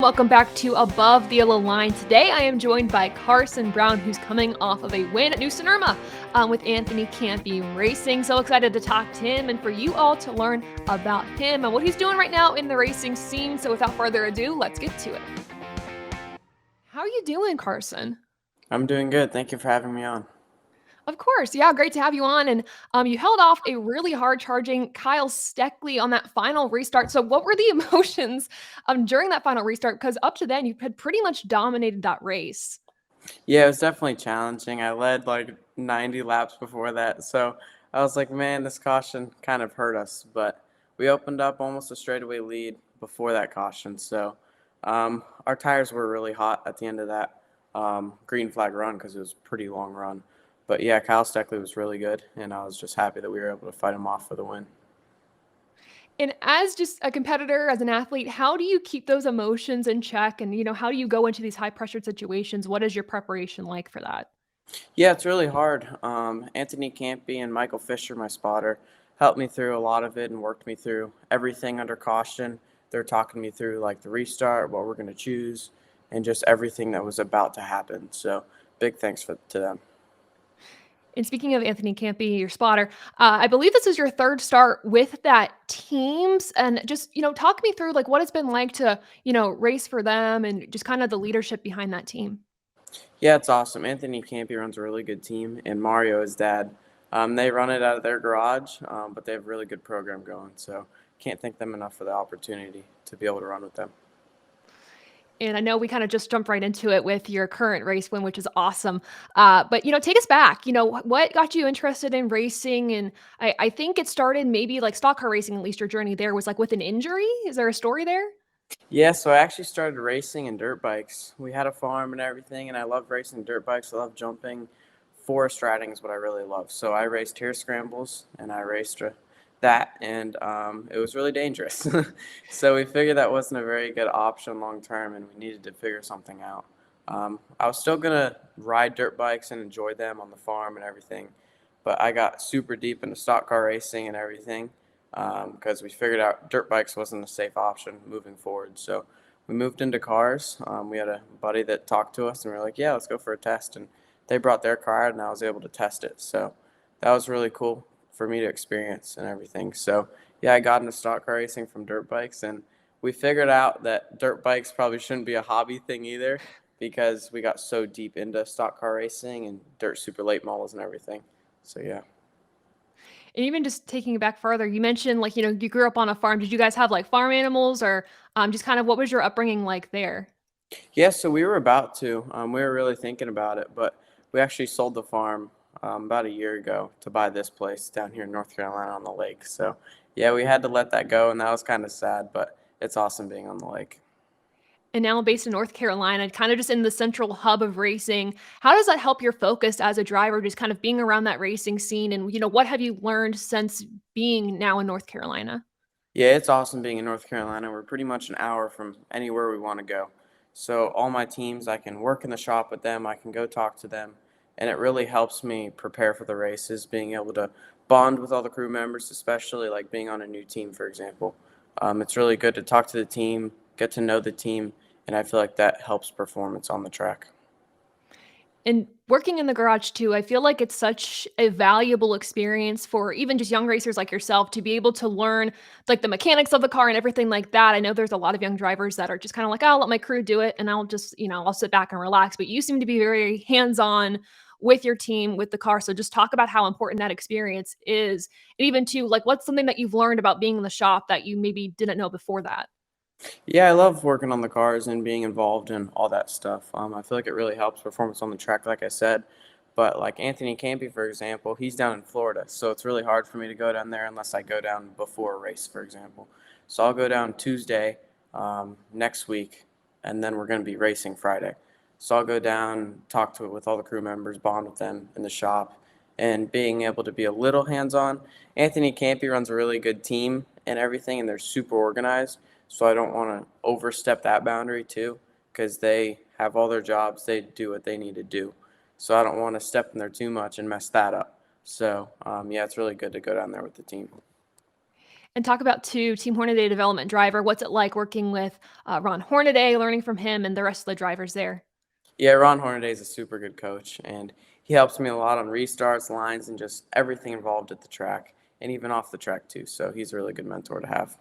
Welcome back to Above the Yellow Line. Today I am joined by Carson Brown, who's coming off of a win at New Smyrna with Anthony Campi Racing. So excited to talk to him and for you all to learn about him and what he's doing right now in the racing scene. So without further ado, let's get to it. How are you doing, Carson? I'm doing good. Thank you for having me on. Of course. Yeah, great to have you on. And you held off a really hard charging Kyle Steckley on that final restart. So what were the emotions during that final restart? Because up to then you had pretty much dominated that race. Yeah, it was definitely challenging. I led like 90 laps before that. So I was like, man, this caution kind of hurt us. But we opened up almost a straightaway lead before that caution. So our tires were really hot at the end of that green flag run because it was a pretty long run. But yeah, Kyle Steckley was really good. And I was just happy that we were able to fight him off for the win. And as just a competitor, as an athlete, how do you keep those emotions in check? And, how do you go into these high pressure situations? What is your preparation like for that? Yeah, it's really hard. Anthony Campi and Michael Fisher, my spotter, helped me through a lot of it and worked me through everything under caution. They're talking me through like the restart, what we're going to choose, and just everything that was about to happen. So big thanks to them. And speaking of Anthony Campi, your spotter, I believe this is your third start with that teams. And just, talk me through like what it's been like to, race for them and just kind of the leadership behind that team. Yeah, it's awesome. Anthony Campi runs a really good team, and Mario, his dad, they run it out of their garage, but they have a really good program going. So can't thank them enough for the opportunity to be able to run with them. And I know we kind of just jumped right into it with your current race win, which is awesome. But take us back. What got you interested in racing? And I think it started maybe like stock car racing. At least your journey there was like with an injury. Is there a story there? Yeah, so I actually started racing in dirt bikes. We had a farm and everything, and I love racing dirt bikes. I love jumping. Forest riding is what I really love. So I raced hare scrambles, and I raced that, and it was really dangerous. So we figured that wasn't a very good option long term, and we needed to figure something out. I was still gonna ride dirt bikes and enjoy them on the farm and everything, but I got super deep into stock car racing and everything because we figured out dirt bikes wasn't a safe option moving forward. So we moved into cars. We had a buddy that talked to us, and we were like, yeah, let's go for a test. And they brought their car out, and I was able to test it. So that was really cool for me to experience and everything. So yeah, I got into stock car racing from dirt bikes, and we figured out that dirt bikes probably shouldn't be a hobby thing either because we got so deep into stock car racing and dirt super late models and everything. So yeah. And even just taking it back further, you mentioned like, you grew up on a farm. Did you guys have like farm animals or just kind of what was your upbringing like there? Yeah, so we were about to. We were really thinking about it, but we actually sold the farm about a year ago to buy this place down here in North Carolina on the lake. So, yeah, we had to let that go, and that was kind of sad, but it's awesome being on the lake. And now based in North Carolina, kind of just in the central hub of racing. How does that help your focus as a driver, just kind of being around that racing scene? And, what have you learned since being now in North Carolina? Yeah, it's awesome being in North Carolina. We're pretty much an hour from anywhere we want to go. So, all my teams, I can work in the shop with them, I can go talk to them, and it really helps me prepare for the races, being able to bond with all the crew members, especially like being on a new team, for example. It's really good to talk to the team, get to know the team, and I feel like that helps performance on the track. And working in the garage too, I feel like it's such a valuable experience for even just young racers like yourself to be able to learn like the mechanics of the car and everything like that. I know there's a lot of young drivers that are just kind of like, "Oh, I'll let my crew do it and I'll just, I'll sit back and relax." But you seem to be very hands-on with your team, with the car. So just talk about how important that experience is. And even to like what's something that you've learned about being in the shop that you maybe didn't know before that? Yeah, I love working on the cars and being involved in all that stuff. I feel like it really helps performance on the track, like I said. But like Anthony Campi, for example, he's down in Florida, so it's really hard for me to go down there unless I go down before a race, for example. So I'll go down Tuesday next week, and then we're going to be racing Friday. So I'll go down, talk to with all the crew members, bond with them in the shop, and being able to be a little hands-on. Anthony Campi runs a really good team and everything, and they're super organized. So I don't want to overstep that boundary too, because they have all their jobs. They do what they need to do. So I don't want to step in there too much and mess that up. So yeah, it's really good to go down there with the team. And talk about too, Team Hornaday development driver. What's it like working with Ron Hornaday, learning from him and the rest of the drivers there? Yeah, Ron Hornaday is a super good coach, and he helps me a lot on restarts, lines, and just everything involved at the track, and even off the track too. So he's a really good mentor to have.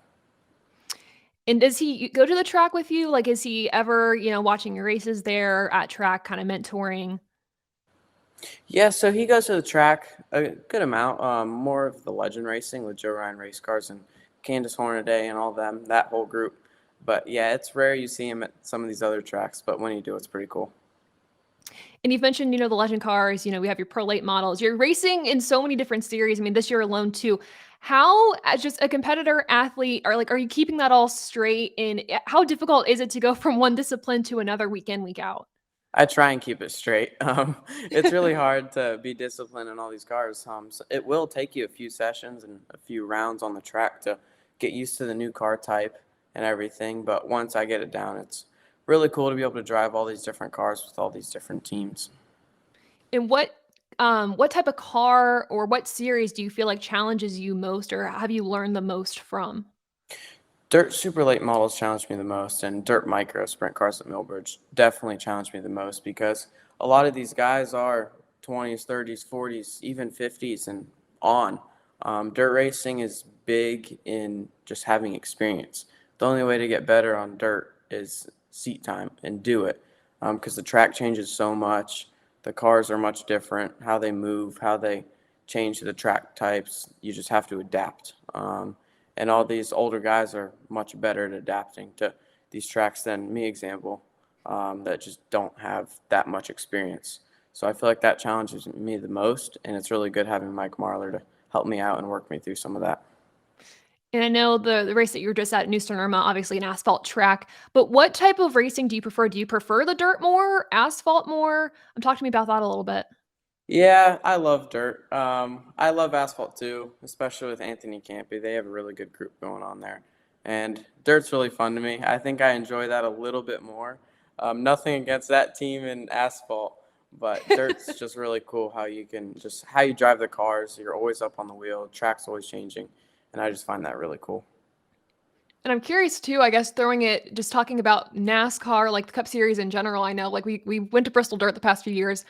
And does he go to the track with you? Like, is he ever, watching your races there at track, kind of mentoring? Yeah, so he goes to the track a good amount, more of the legend racing with Joe Ryan race cars and Candace Hornaday and all them, that whole group. But yeah, it's rare you see him at some of these other tracks, but when you do, it's pretty cool. And you've mentioned, the legend cars, we have your pro late models. You're racing in so many different series. I mean, this year alone too. How, as just a competitor athlete, are you keeping that all straight? And how difficult is it to go from one discipline to another week in, week out? I try and keep it straight. It's really hard to be disciplined in all these cars. So it will take you a few sessions and a few rounds on the track to get used to the new car type and everything. But once I get it down, it's really cool to be able to drive all these different cars with all these different teams. And what type of car or what series do you feel like challenges you most, or have you learned the most from? Dirt super late models challenged me the most, and dirt micro sprint cars at Millbridge definitely challenged me the most because a lot of these guys are 20s, 30s, 40s, even 50s and on. Dirt racing is big in just having experience. The only way to get better on dirt is seat time and do it because the track changes so much. The cars are much different, how they move, how they change the track types. You just have to adapt. And all these older guys are much better at adapting to these tracks than me, example, that just don't have that much experience. So I feel like that challenges me the most, and it's really good having Mike Marlar to help me out and work me through some of that. And I know the race that you were just at, New Smyrna, obviously an asphalt track, but what type of racing do you prefer? Do you prefer the dirt more, asphalt more? Talk to me about that a little bit. Yeah, I love dirt. I love asphalt too, especially with Anthony Campi. They have a really good group going on there. And dirt's really fun to me. I think I enjoy that a little bit more. Nothing against that team in asphalt, but dirt's just really cool how you can just how you drive the cars. You're always up on the wheel, track's always changing, and I just find that really cool. And I'm curious too, I guess throwing it just talking about NASCAR, like the Cup Series in general. I know like we went to Bristol Dirt the past few years.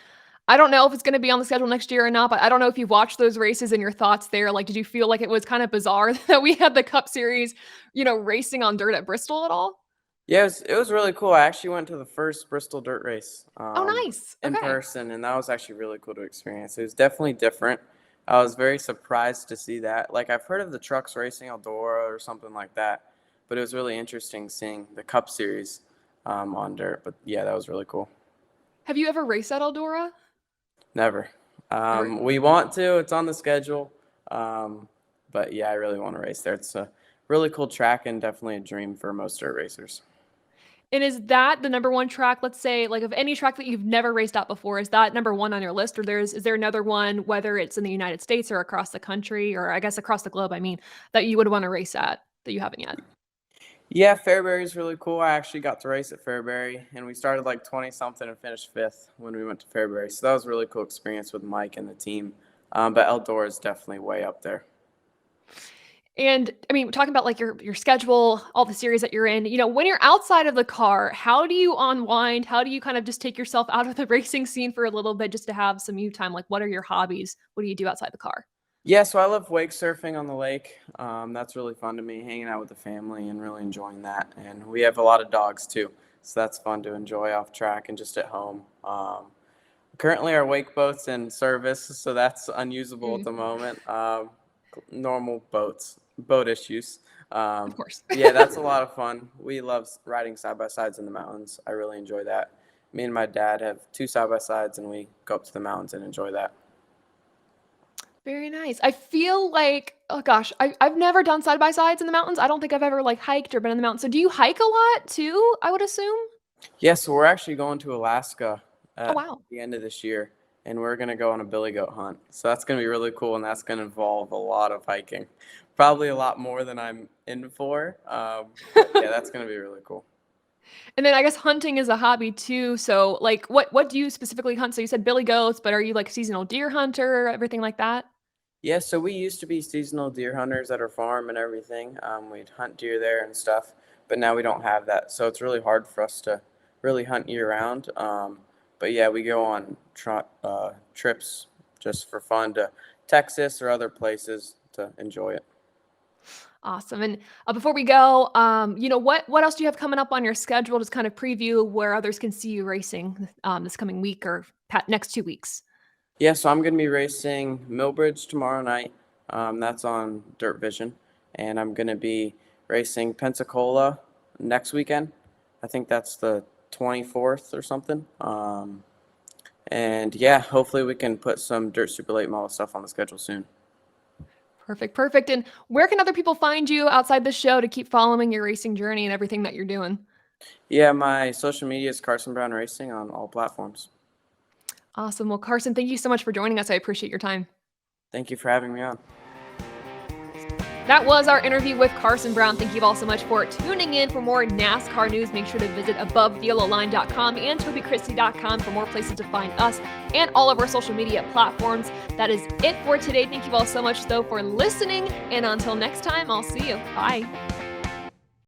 I don't know if it's gonna be on the schedule next year or not, but I don't know if you've watched those races and your thoughts there. Like, did you feel like it was kind of bizarre that we had the Cup Series, racing on dirt at Bristol at all? Yeah, it was really cool. I actually went to the first Bristol dirt race Oh, nice. in Okay. person, and that was actually really cool to experience. It was definitely different. I was very surprised to see that. Like, I've heard of the trucks racing Eldora or something like that, but it was really interesting seeing the Cup Series on dirt. But yeah, that was really cool. Have you ever raced at Eldora? Never. Or We want to, it's on the schedule. Um, but yeah, I really want to race there. It's a really cool track and definitely a dream for most dirt racers. and is that the number one track, let's say, like, of any track that you've never raced at before, is that number 1 on your list? Or is there another one, whether it's in the United States or across the country, or I guess across the globe, I mean, that you would wanna race at that you haven't yet? Yeah, Fairbury's really cool. I actually got to race at Fairbury, and we started like 20 something and finished fifth when we went to Fairbury. So that was a really cool experience with Mike and the team. But Eldora is definitely way up there. And, I mean, talking about, like, your schedule, all the series that you're in, when you're outside of the car, how do you unwind? How do you kind of just take yourself out of the racing scene for a little bit just to have some you time? Like, what are your hobbies? What do you do outside the car? Yeah, so I love wake surfing on the lake. That's really fun to me, hanging out with the family and really enjoying that. And we have a lot of dogs too, so that's fun to enjoy off track and just at home. Currently, our wake boat's in service, so that's unusable at Mm, the moment. Normal boat issues. of Um, course. yeah, that's a lot of fun. We love riding side by sides in the mountains. I really enjoy that. Me and my dad have two side by sides, and we go up to the mountains and enjoy that. Very nice. I feel like, oh gosh, I've never done side by sides in the mountains. I don't think I've ever like hiked or been in the mountains. So do you hike a lot too? I would assume. Yeah, so we're actually going to Alaska Oh at wow. the end of this year, and we're gonna go on a billy goat hunt. So that's gonna be really cool, and that's gonna involve a lot of hiking, probably a lot more than I'm in for. But yeah, that's gonna be really cool. And then I guess hunting is a hobby too. So like what do you specifically hunt? So you said billy goats, but are you like a seasonal deer hunter, everything like that? Yeah, so we used to be seasonal deer hunters at our farm and everything. We'd hunt deer there and stuff, but now we don't have that. So it's really hard for us to really hunt year round. But yeah, we go on trips just for fun to Texas or other places to enjoy it. Awesome. And before we go, what else do you have coming up on your schedule? Just kind of preview where others can see you racing this coming week or next 2 weeks. Yeah, so I'm going to be racing Millbridge tomorrow night. That's on Dirt Vision. And I'm going to be racing Pensacola next weekend. I think that's the 24th or something. And yeah, hopefully we can put some Dirt Super Late Model stuff on the schedule soon. Perfect, perfect. And where can other people find you outside the show to keep following your racing journey and everything that you're doing? Yeah, my social media is Carson Brown Racing on all platforms. Awesome. Well, Carson, thank you so much for joining us. I appreciate your time. Thank you for having me on. That was our interview with Carson Brown. Thank you all so much for tuning in. For more NASCAR news, make sure to visit AboveTheYellowLine.com and TobyChristie.com for more places to find us and all of our social media platforms. That is it for today. Thank you all so much, though, for listening. And until next time, I'll see you. Bye.